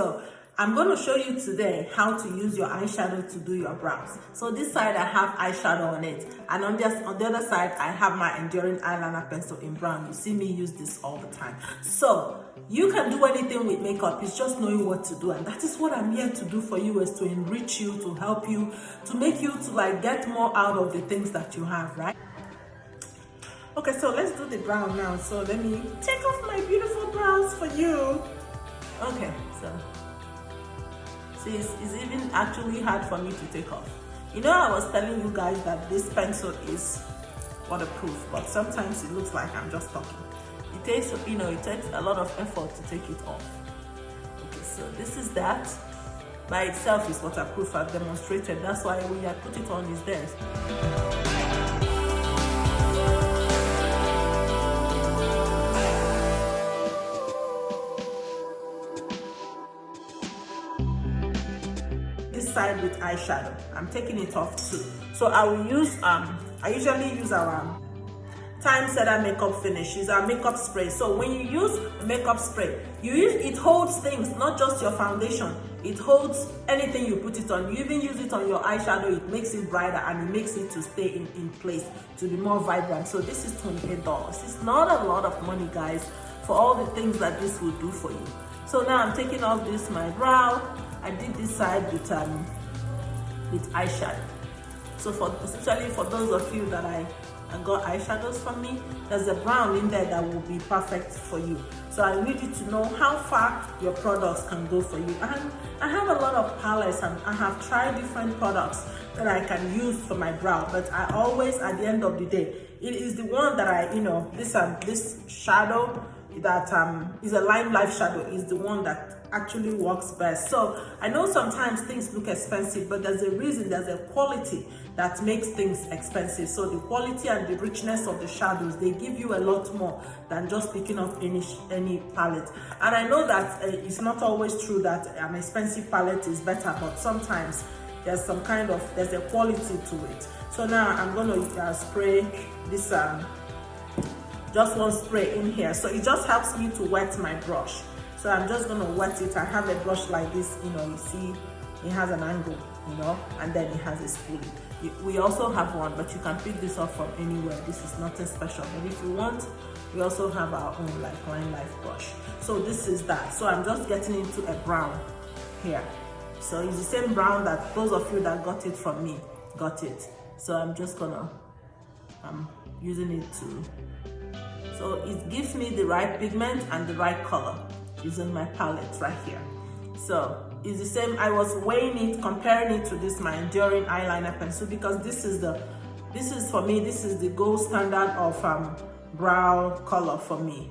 So I'm going to show you today how to use your eyeshadow to do your brows. So this side I have eyeshadow on it, and on the other side I have my enduring eyeliner pencil in brown. You see me use this all the time. So you can do anything with makeup, it's just knowing what to do, and that is what I'm here to do for you, is to enrich you, to help you, to make you to like get more out of the things that you have, right? Okay, so let's do the brow now. So let me take off my beautiful brows for you. Okay, so see, it's even actually hard for me to take off. You know, I was telling you guys that this pencil is waterproof, but sometimes it looks like I'm just talking. It takes, you know, it takes a lot of effort to take it off. Okay, so this is that. By itself is waterproof. I've demonstrated. That's why we had put it on is there. Side with eyeshadow. I'm taking it off too. So I will use I usually use our Time Setter makeup finish. Is our makeup spray. So when you use a makeup spray, it holds things, not just your foundation. It holds anything you put it on. You even use it on your eyeshadow. It makes it brighter and it makes it to stay in place, to be more vibrant. So this is $28. It's not a lot of money, guys, for all the things that this will do for you. So now I'm taking off this my brow. I did this side with eyeshadow. So especially for those of you that I got eyeshadows from me, there's a brown in there that will be perfect for you. So I need you to know how far your products can go for you. And I have a lot of palettes, and I have tried different products that I can use for my brow, but I always, at the end of the day, it is the one that I, you know, this shadow that is a Lime Life shadow is the one that actually works best. So I know sometimes things look expensive, but there's a reason, there's a quality that makes things expensive. So the quality and the richness of the shadows, they give you a lot more than just picking up any palette. And I know that it's not always true that an expensive palette is better, but sometimes there's some kind of, there's a quality to it. So now I'm gonna spray this just one spray in here. So it just helps me to wet my brush. So I'm just gonna wet it. I have a brush like this, you know, you see it has an angle, you know, and then it has a spool. We also have one, but you can pick this up from anywhere. This is nothing special, but if you want, we also have our own like Lime Life brush. So this is that. So I'm just getting into a brown here. So it's the same brown that those of you that got it from me got it. So I'm just gonna, I'm using it to, so it gives me the right pigment and the right color using my palette right here. So it's the same. I was weighing it, comparing it to this my enduring eyeliner pencil, because this is for me, this is the gold standard of brow color for me.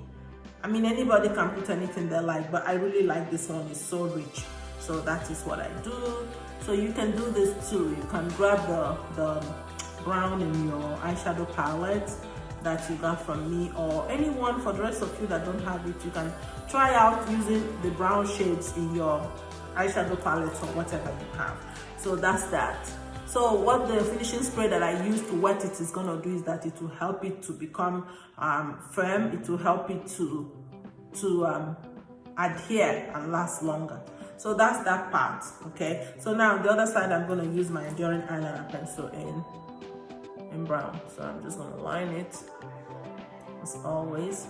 I mean, anybody can put anything they like, but I really like this one. It's so rich. So that is what I do. So you can do this too. You can grab the brown in your eyeshadow palette that you got from me, or anyone. For the rest of you that don't have it, you can try out using the brown shades in your eyeshadow palette or whatever you have. So that's that. So what the finishing spray that I use to wet it is gonna do is that it will help it to become firm. It will help it to adhere and last longer. So that's that part, okay? So now the other side, I'm gonna use my enduring eyeliner pencil in brown. So I'm just gonna line it as always.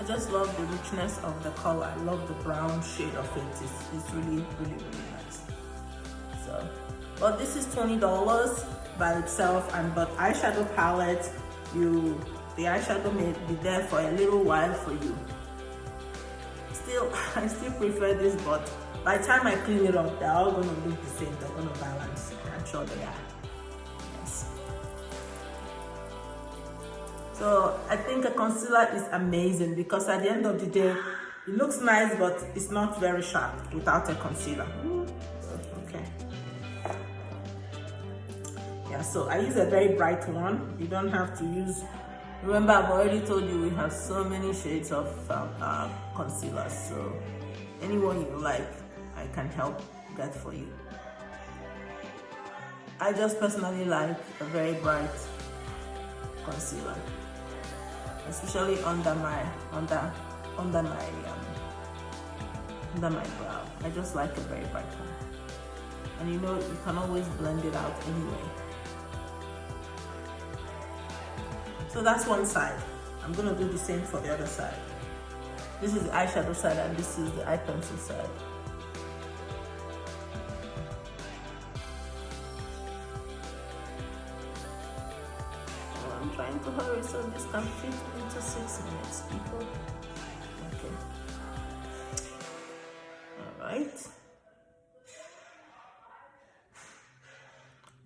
I just love the richness of the color. I love the brown shade of it. It's really, really, really nice. So, but this is $20 by itself, but eyeshadow palette, the eyeshadow may be there for a little while for you. I still prefer this, but by the time I clean it up, they're all gonna look the same. They're gonna balance. I'm sure they are. Yes. So I think a concealer is amazing, because at the end of the day, it looks nice, but it's not very sharp without a concealer. Okay. Yeah, so I use a very bright one. You don't have to use, remember, I've already told you we have so many shades of concealers, so anyone you like, I can help get for you. I just personally like a very bright concealer, especially under my brow. I just like a very bright one. And you know, you can always blend it out anyway. So that's one side. I'm gonna do the same for the other side. This is the eyeshadow side and this is the eye pencil side. I'm trying to hurry so this can fit into 6 minutes, people. Okay. Alright.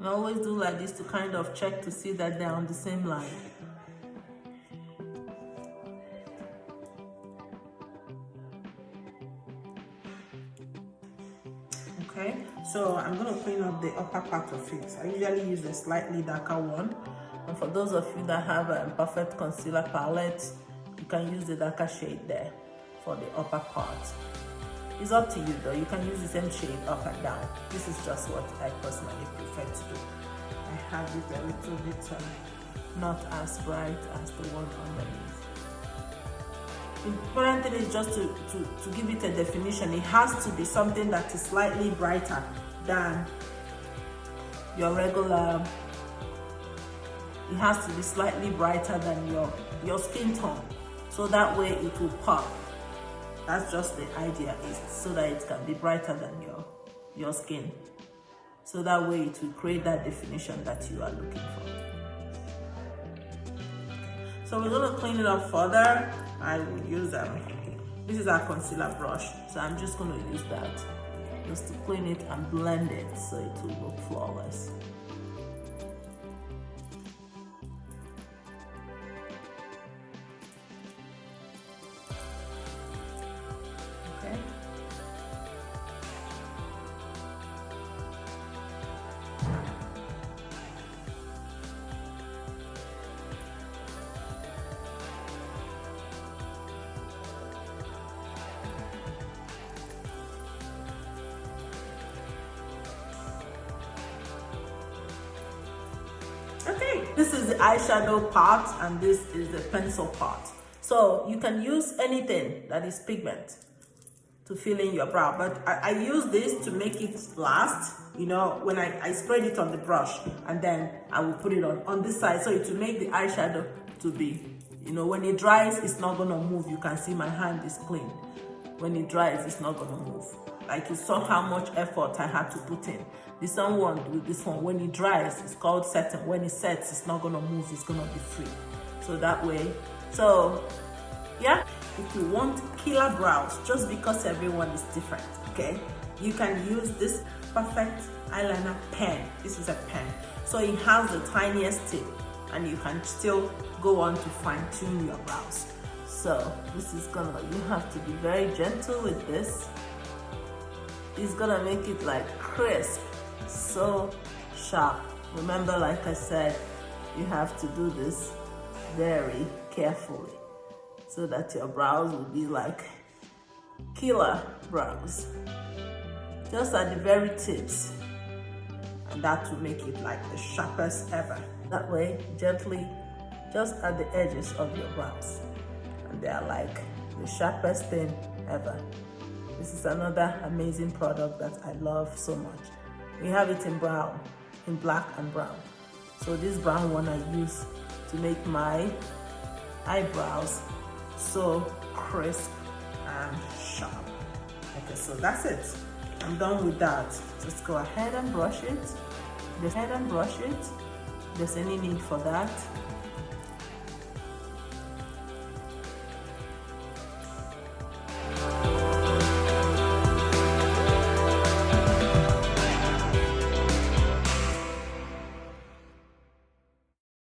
I always do like this to kind of check to see that they're on the same line. Okay, so I'm going to clean up the upper part of it. I usually use a slightly darker one. And for those of you that have a perfect concealer palette, you can use the darker shade there for the upper part. It's up to you though, you can use the same shade up and down. This is just what I personally prefer to do. I have it a little bit not as bright as the one underneath. The important thing is just to give it a definition. It has to be something that is slightly brighter than your regular. It has to be slightly brighter than your skin tone, so that way it will pop. That's just the idea, is so that it can be brighter than your skin, so that way it will create that definition that you are looking for. So we're going to clean it up further. I will use this is our concealer brush, so I'm just going to use that just to clean it and blend it so it will look flawless. Okay, this is the eyeshadow part and this is the pencil part. So you can use anything that is pigment to fill in your brow, but I use this to make it last. You know, when I spread it on the brush and then I will put it on this side, so it will make the eyeshadow to be, you know, when it dries, it's not gonna move. You can see my hand is clean. When it dries, it's not gonna move. Like, you saw how much effort I had to put in. This one with this one, when it dries, it's called setting. When it sets, it's not gonna move, it's gonna be free. So that way, so yeah, if you want killer brows, just because everyone is different, okay, you can use this perfect eyeliner pen. This is a pen, so it has the tiniest tip and you can still go on to fine-tune your brows. So this is you have to be very gentle with this. It's gonna make it like crisp, so sharp. Remember, like I said, you have to do this very carefully so that your brows will be like killer brows, just at the very tips, and that will make it like the sharpest ever. That way, gently, just at the edges of your brows, and they are like the sharpest thing ever. This is another amazing product that I love so much. We have it in brown, in black and brown. So this brown one I use to make my eyebrows so crisp and sharp. Okay, so that's it. I'm done with that. Just go ahead and brush it. Just ahead and brush it. If there's any need for that,